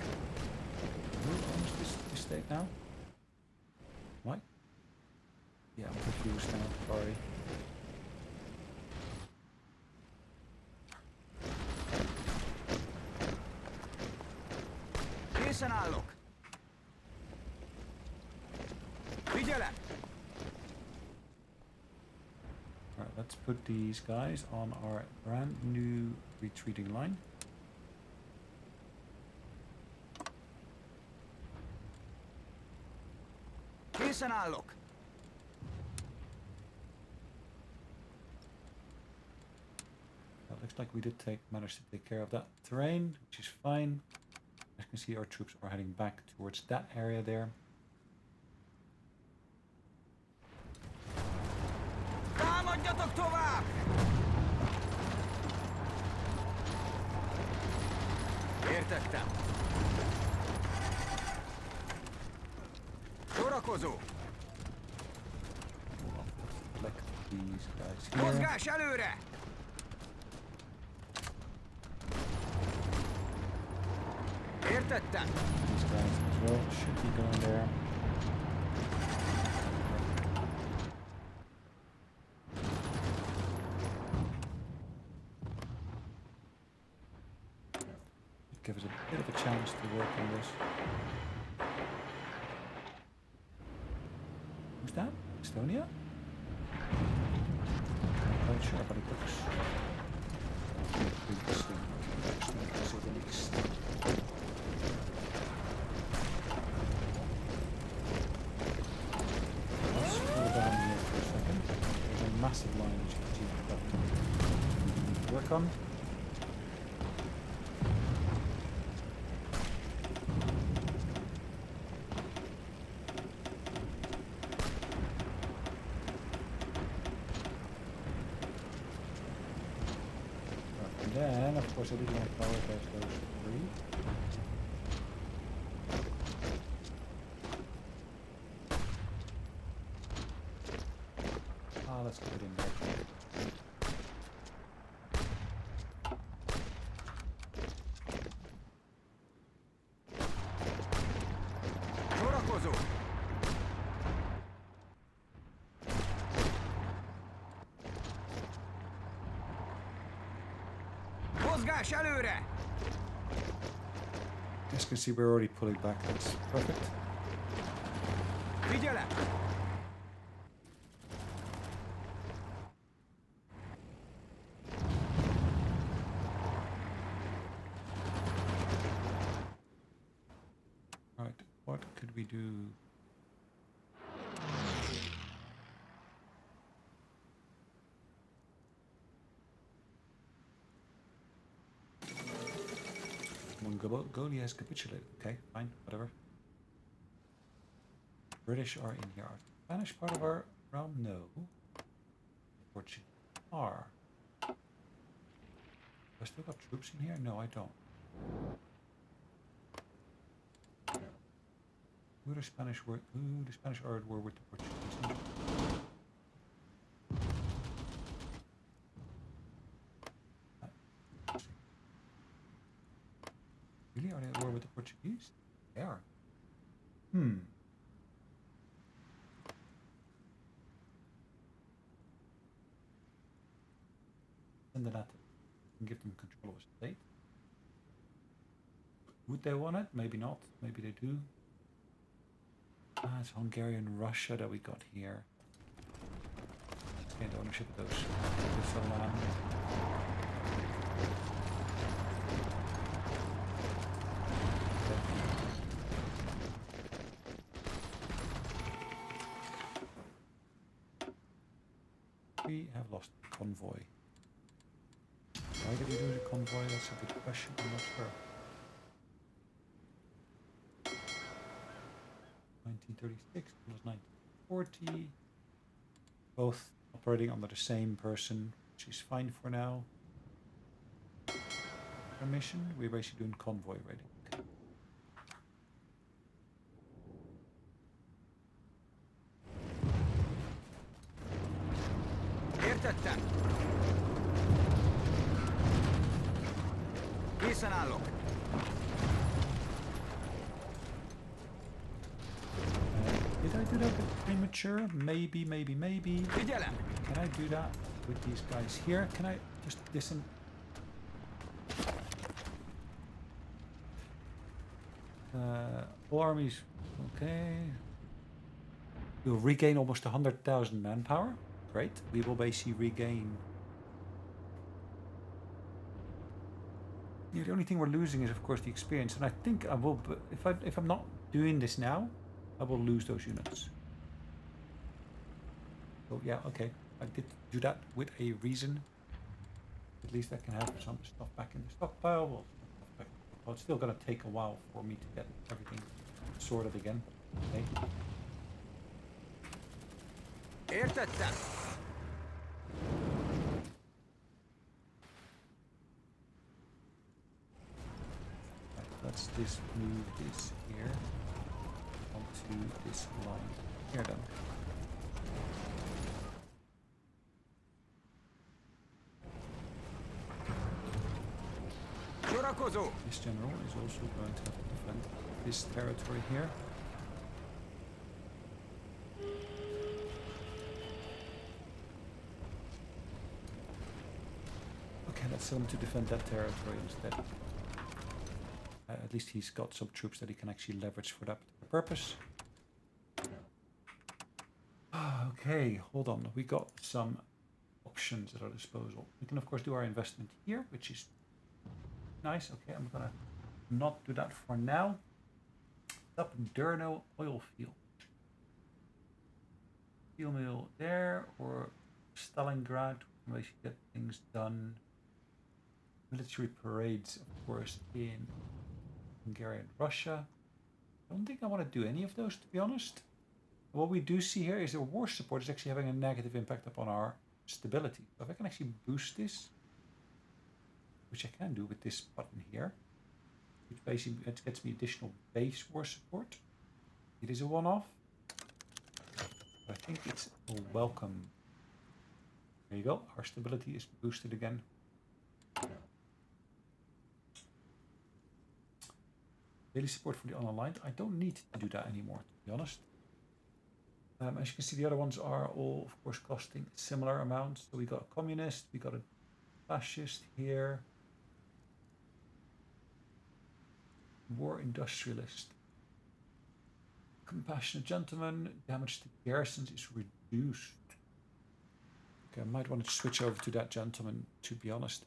Who owns this state now? What? Yeah, I'm confused now, sorry. Készen állok! Figyelem! Alright, let's put these guys on our brand new retreating line. Készen állok! Well, looks like we did manage to take care of that terrain, which is fine. As you can see, our troops are heading back towards that area there. Támadjatok tovább! Értettem. Sorakozó! Select these guys here. Mozgás előre! Értettem. These guys as well should be going there. Give us a bit of a chance to work on this. Who's that? Estonia? Not quite sure, but it looks interesting. Interesting to say the least. Let's scroll down here for a second. There's a massive line which you can see that we need to work on. Then, of course, I did want to prioritize those three. Let's get it in there. Sorakozó! Mozgás előre! As you can see, we're already pulling back. That's perfect. Figyelem! Right, what could we do? Mongolia has capitulated. Okay, fine, whatever. British are in here. Are the Spanish part of our realm? No. The Portuguese are. Do I still got troops in here? No, I don't. Who the Spanish are at war with the Portuguese? Really? Are they at war with the Portuguese? They are. Send the latter and give them control of a state. Would they want it? Maybe not. Maybe they do. It's Hungarian Russia that we got here. Let's gain the ownership of those. This land. We have lost the convoy. Why did we lose a convoy? That's a good question. I'm not sure. 1936 plus 1940. Both operating under the same person, which is fine for now. Our mission, we're basically doing convoy raiding. Okay. Értettem! Készen állok! Did I do that with premature? Maybe. Figyelem! Can I do that with these guys here? Can I just listen? All armies, okay. We'll regain almost 100,000 manpower. Great. We will basically regain. Yeah, the only thing we're losing is, of course, the experience, and I think I will. If I'm not doing this now, I will lose those units. So yeah, okay. I did do that with a reason. At least I can have some stuff back in the stockpile. Well, it's still gonna take a while for me to get everything sorted again. Okay. Értettem! Right, let's just move this here onto this line. Here then. This general is also going to have to defend this territory here. Okay, let's tell him to defend that territory instead. At least he's got some troops that he can actually leverage for that purpose. Okay, hold on. We got some options at our disposal. We can of course do our investment here, which is nice. Okay, I'm gonna not do that for now. Up Durno oil field. Steel mill there, or Stalingrad. We should get things done. Military parades, of course, in Hungarian Russia. I don't think I want to do any of those, to be honest. What we do see here is that war support is actually having a negative impact upon our stability. So if I can actually boost this, which I can do with this button here, which basically gets me additional base war support. It is a one-off, but I think it's a welcome. There you go, our stability is boosted again. Daily support for the unaligned. I don't need to do that anymore, to be honest. As you can see, the other ones are all, of course, costing similar amounts. So we got a communist, we got a fascist here. War industrialist. Compassionate gentleman. Damage to garrisons is reduced. Okay, I might want to switch over to that gentleman, to be honest.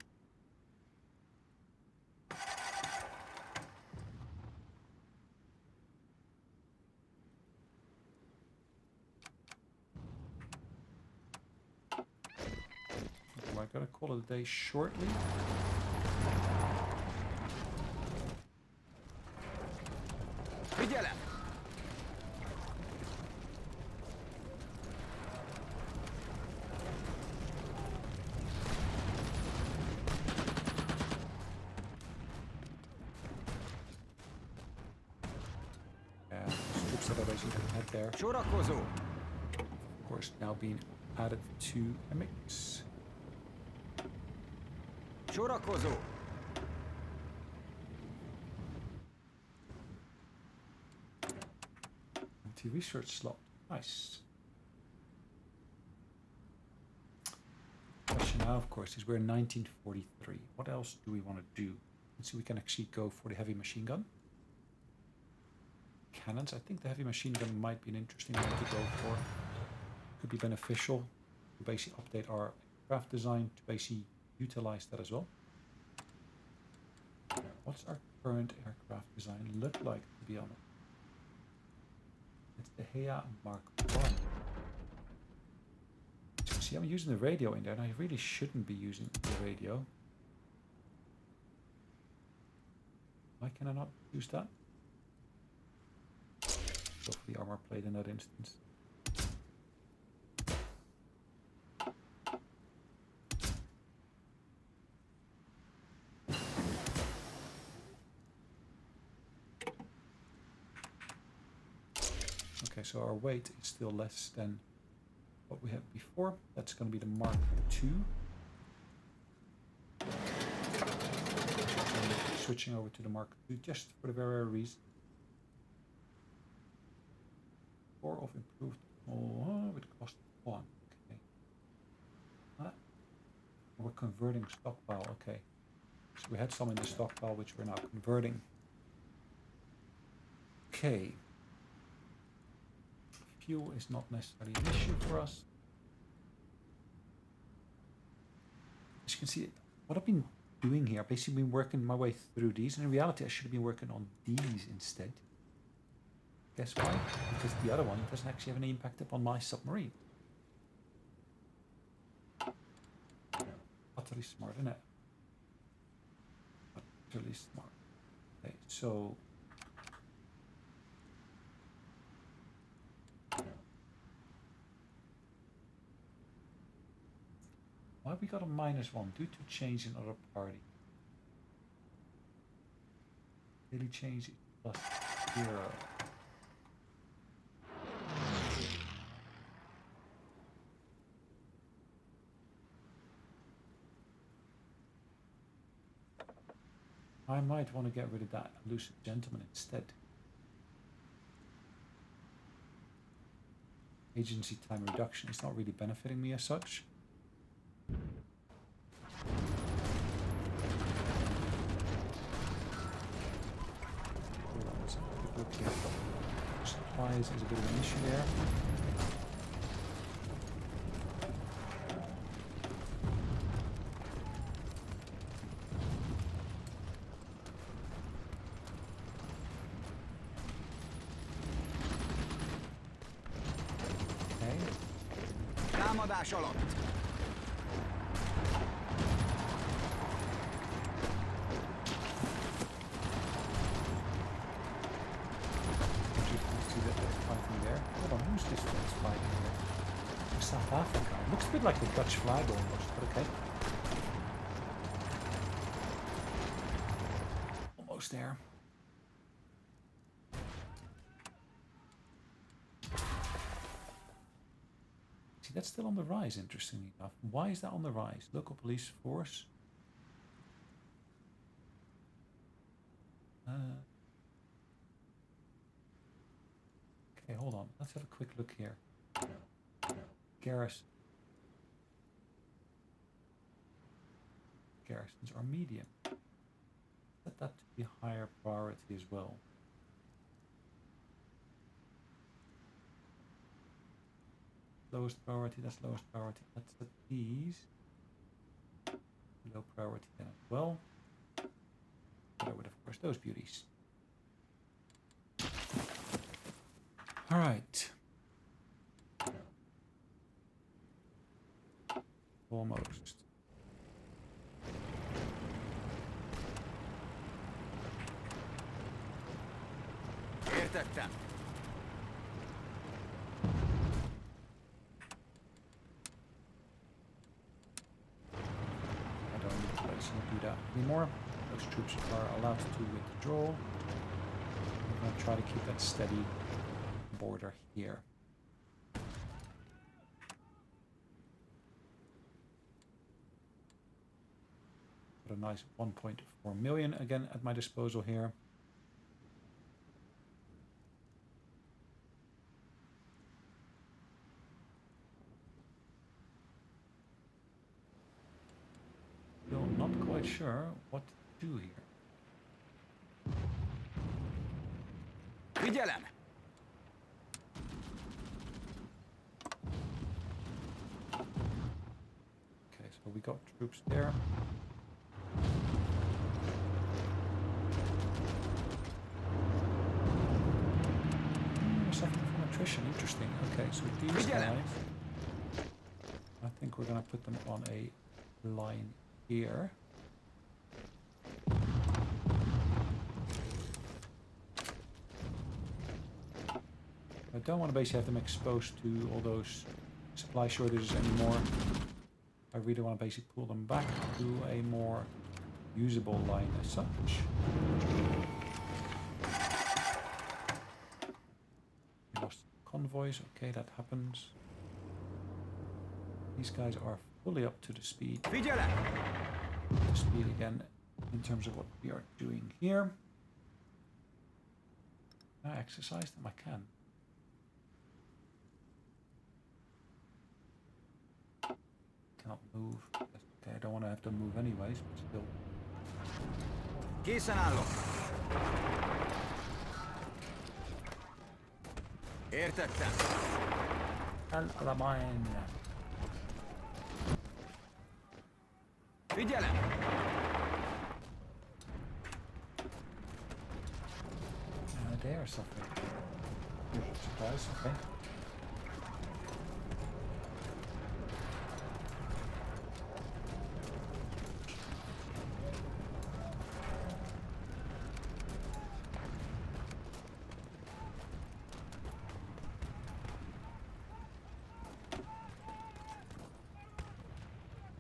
I gotta call it a day shortly. Figyelem! Yeah, those troops that are basically gonna head there. Sorakozó! Of course, now being added to a mix. Sorakozó! Empty research slot. Nice. Question now, of course, is we're in 1943. What else do we want to do? Let's see, we can actually go for the heavy machine gun. Cannons. I think the heavy machine gun might be an interesting one to go for. Could be beneficial to basically update our aircraft design to basically utilize that as well. What's our current aircraft design look like, to be honest? It's the HEA Mark 1. So see, I'm using the radio in there, and I really shouldn't be using the radio. Why can I not use that? Go for the armor plate in that instance. Okay, so our weight is still less than what we had before. That's going to be the Mark II. Switching over to the Mark II just for the very reason. 4 of improved with cost 1. Okay. We're converting stockpile. Okay. So we had some in the stockpile which we're now converting. Okay. Fuel is not necessarily an issue for us. As you can see, what I've been doing here, I've basically been working my way through these, and in reality I should have been working on these instead. Guess why? Because the other one doesn't actually have any impact upon my submarine. Utterly smart, isn't it? Utterly smart. Okay, so why we got a -1 due to change in other party. Daily change is +0. I might want to get rid of that elusive gentleman instead. Agency time reduction is not really benefiting me as such. Let's have a quick look here. Supplies is a bit of an issue there. Támadás alatt! Hold on, who's this that's fighting here? South Africa. It looks a bit like the Dutch flag almost, but okay. Almost there. See, that's still on the rise, interestingly enough. Why is that on the rise? Local police force. Okay, hold on. Let's have a quick look here. Garrison. Garrisons are medium. Set that to be higher priority as well. lowest priority, that's lowest priority. Let's set these low priority then as well. Together with, of course, those beauties. Alright. Almost. Értettem. I don't need to basically do that anymore. Those troops are allowed to withdraw. I'm going to try to keep that steady border here. Got a nice 1.4 million again at my disposal here. Still not quite sure what to do here. Figyelem! Okay, so we got troops there. Suffering from attrition, interesting. Okay, so these guys, I think we're gonna put them on a line here. I don't want to basically have them exposed to all those supply shortages anymore. I really want to basically pull them back to a more usable line as such. We lost convoys, okay, that happens. These guys are fully up to the speed. Figyelem! To speed again in terms of what we are doing here. Can I exercise them? I can. Cannot move. Okay, I don't want to have to move anyways, but still. Készen állok. Értettem. El Alamein. Figyelem! They are suffering. Surprise, okay.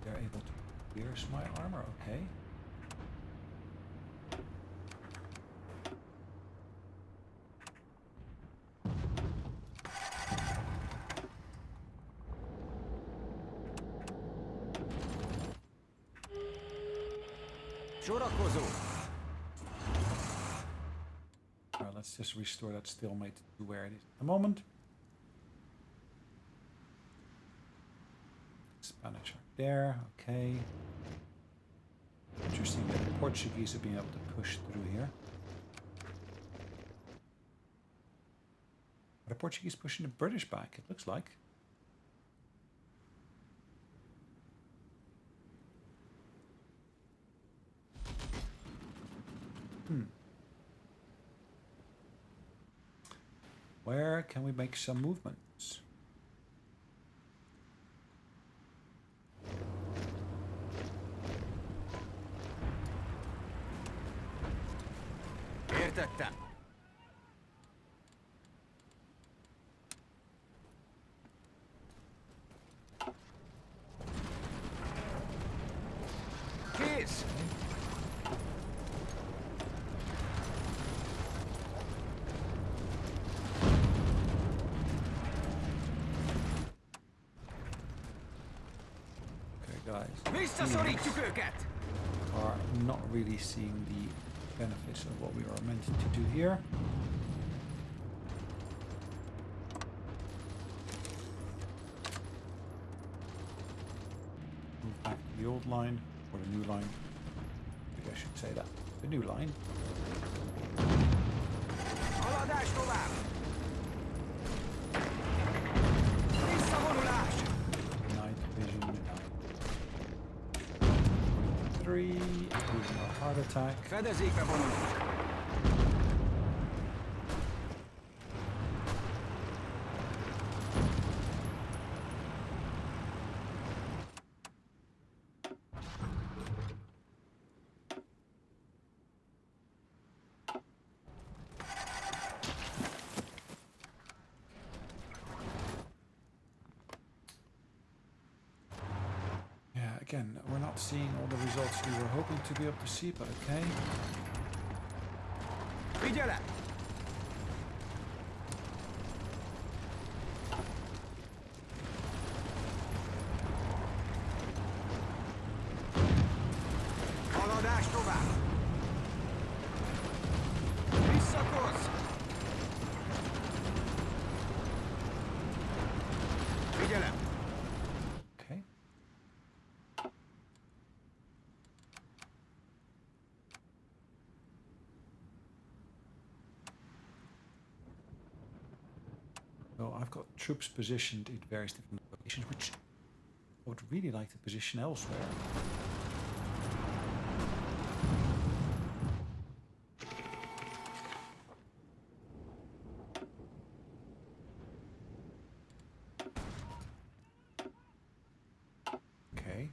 They're able to pierce my armor, okay. Sorakozó! Alright, let's just restore that stalemate to where it is at the moment. Spanish are there, okay. Interesting that the Portuguese have been able to push through here. Are the Portuguese pushing the British back? It looks like. Where can we make some movements? Értettem. Kész! Visszaszorítjuk őket! Are not really seeing the benefits of what we are meant to do here. Move back to the old line, or the new line. Maybe I should say that. The new line. Haladás tovább! Visszavonulás! artillery, including our heart attack. Fedezékbe vonulunk. Again, we're not seeing all the results we were hoping to be able to see, but okay. Figyelem! Haladás tovább! Visszakozz! Figyelem! Okay. So I've got troops positioned in various different locations, which I would really like to position elsewhere. Okay.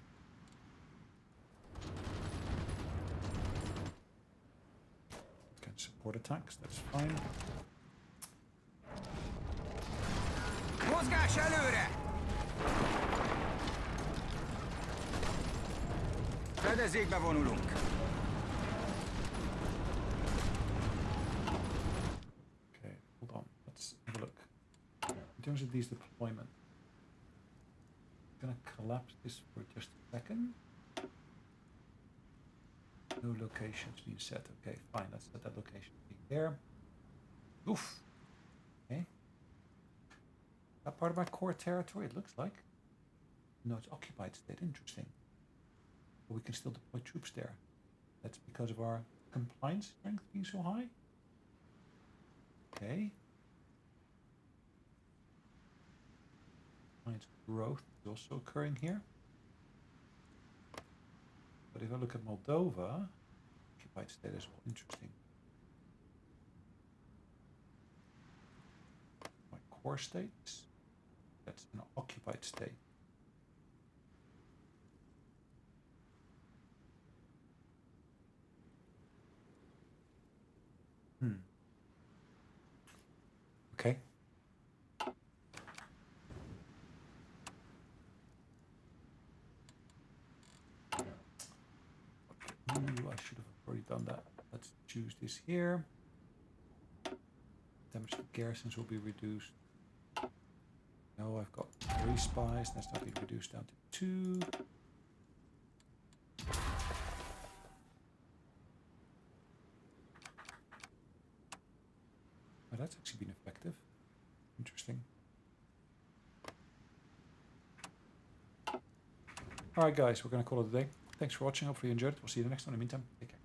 Can support attacks, that's fine. Mozgás előre! Fedezékbe vonulunk. Okay, hold on. Let's have a look. In terms of these deployments, I'm gonna collapse this for just a second. No locations being set. Okay, fine. Let's set that location being there. Oof. Okay. That part of my core territory, it looks like. No, it's occupied state. Interesting. But we can still deploy troops there. That's because of our compliance strength being so high. Okay. Compliance growth is also occurring here. But if I look at Moldova, occupied state as well. Interesting. My core states. That's an occupied state. Okay. Ooh, I should have already done that. Let's choose this here. Damage to garrisons will be reduced. No, I've got 3 spies. That's not being reduced down to 2. Oh, that's actually been effective. Interesting. Alright guys, we're going to call it a day. Thanks for watching. Hopefully you enjoyed it. We'll see you the next one. In the meantime, take care.